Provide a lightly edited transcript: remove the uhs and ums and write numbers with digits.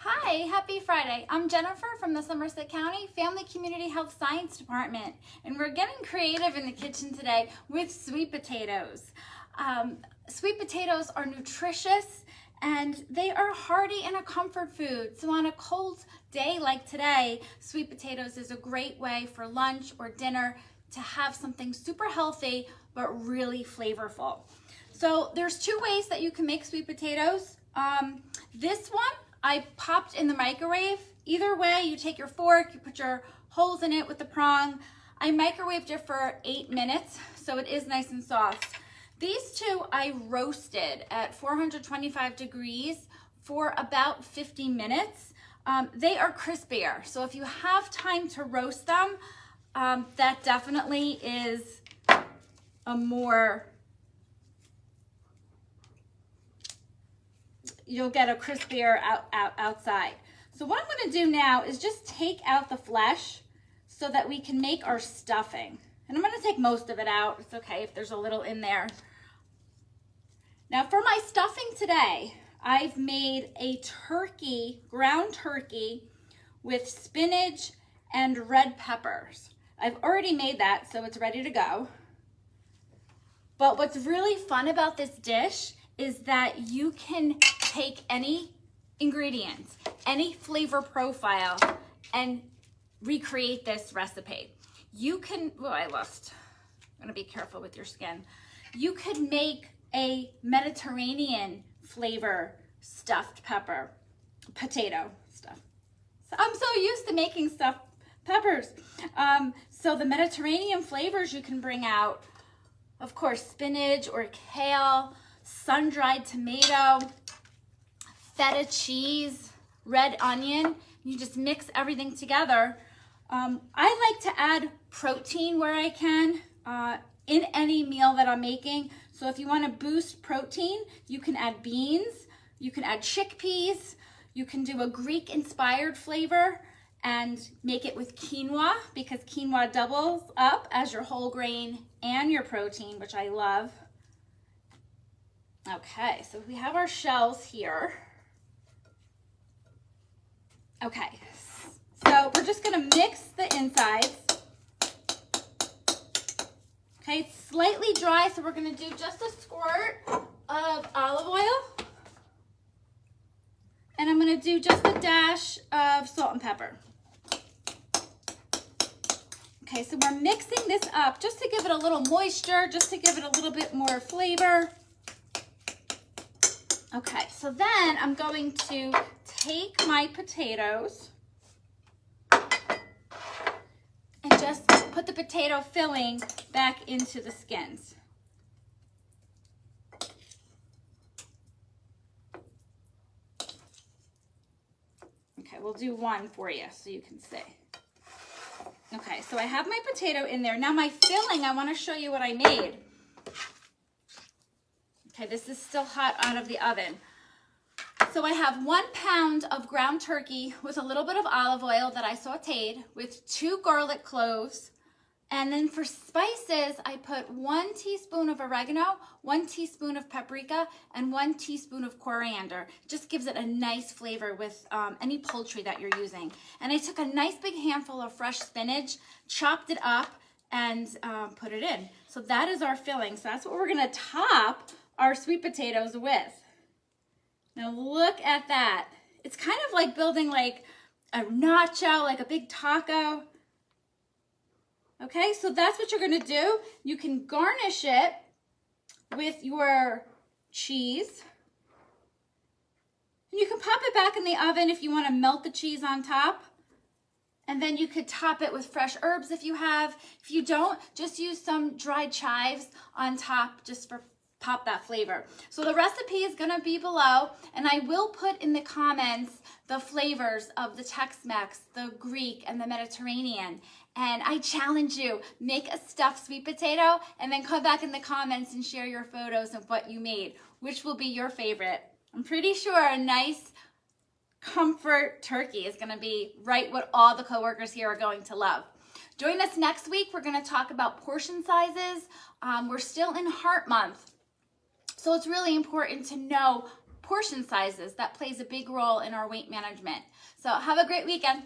Hi, happy Friday. I'm Jennifer from the Somerset County Family Community Health Science Department, and we're getting creative in the kitchen today with sweet potatoes. Sweet potatoes are nutritious and they are hearty and a comfort food. So on a cold day like today, sweet potatoes is a great way for lunch or dinner to have something super healthy but really flavorful. So there's two ways that you can make sweet potatoes. This one I popped in the microwave. Either way, you take your fork, you put your holes in it with the prong. I microwaved it for 8 minutes, so it is nice and soft. These two I roasted at 425 degrees for about 50 minutes. They are crispier, so if you have time to roast them, that definitely is a more, you'll get a crispier outside. So what I'm going to do now is just take out the flesh so that we can make our stuffing. And I'm going to take most of it out. It's okay if there's a little in there. Now for my stuffing today, I've made a turkey, ground turkey with spinach and red peppers. I've already made that, so it's ready to go. But what's really fun about this dish is that you can take any ingredients, any flavor profile, and recreate this recipe. You can, I'm gonna be careful with your skin. You could make a Mediterranean flavor stuffed potato stuff. So I'm so used to making stuffed peppers. So the Mediterranean flavors you can bring out, of course, spinach or kale, sun-dried tomato, feta cheese, red onion. You just mix everything together. I like to add protein where I can in any meal that I'm making. So if you want to boost protein, you can add beans, you can add chickpeas, you can do a Greek-inspired flavor and make it with quinoa, because quinoa doubles up as your whole grain and your protein, which I love. Okay, so we have our shells here. Okay, so we're just gonna mix the insides. Okay, it's slightly dry, so we're gonna do just a squirt of olive oil. And I'm gonna do just a dash of salt and pepper. Okay, so we're mixing this up just to give it a little moisture, just to give it a little bit more flavor. Okay, so then I'm going to take my potatoes and just put the potato filling back into the skins. Okay, we'll do one for you so you can see. Okay, so I have my potato in there. Now my filling, I want to show you what I made. Okay, this is still hot out of the oven. So I have 1 pound of ground turkey with a little bit of olive oil that I sauteed with 2 garlic cloves. And then for spices, I put 1 teaspoon of oregano, 1 teaspoon of paprika, and 1 teaspoon of coriander. Just gives it a nice flavor with any poultry that you're using. And I took a nice big handful of fresh spinach, chopped it up, and put it in. So that is our filling. So that's what we're gonna top our sweet potatoes with. Now look at that. It's kind of like building like a nacho, like a big taco. Okay, so that's what you're gonna do. You can garnish it with your cheese. And you can pop it back in the oven if you wanna melt the cheese on top. And then you could top it with fresh herbs if you have. If you don't, just use some dried chives on top just for pop that flavor. So the recipe is gonna be below, and I will put in the comments the flavors of the Tex-Mex, the Greek, and the Mediterranean. And I challenge you, make a stuffed sweet potato and then come back in the comments and share your photos of what you made. Which will be your favorite? I'm pretty sure a nice comfort turkey is gonna be right what all the coworkers here are going to love. Join us next week. We're gonna talk about portion sizes. We're still in Heart Month. So it's really important to know portion sizes. That plays a big role in our weight management. So have a great weekend.